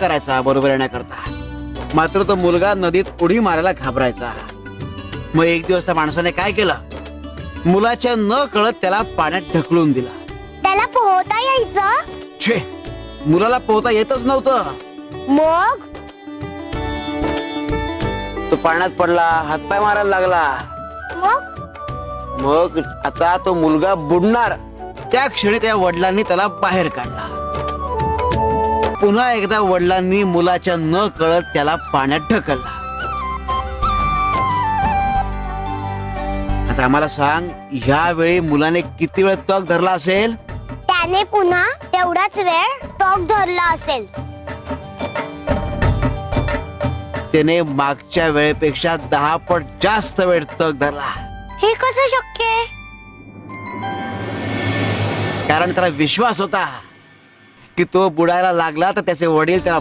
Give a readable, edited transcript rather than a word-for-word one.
करायचा बरोबर येण्याकरता. मात्र तो मुलगा नदीत उडी मारायला घाबरायचा. मग एक दिवस त्या माणसाने काय केलं, मुलाच्या न कळत त्याला पाण्यात ढकलून दिला. त्याला पोहता यायचं? छे, मुलाला पोहता येतच नव्हतं. मग तो पाण्यात पडला, हातपाय मारायला लागला. मग आता तो मुलगा बुडणार. त्या क्षणी त्या वडिलांनी त्याला बाहेर काढला. पुन्हा एकदा वडिलांनी मुलाच्या न कळत त्याला पाण्यात ढकलला. आता आम्हाला सांग, ह्यावेळी मुलाने किती वेळ तग धरला असेल? त्याने पुन्हा तेवढाच वेळ तग धरला असेल. त्याने मागच्या वेळेपेक्षा 10 पट जास्त वेळ तग धरला. हे कसं शक्य आहे? कारण त्याला विश्वास होता की तो बुडायला लागला तर त्याचे वडील त्याला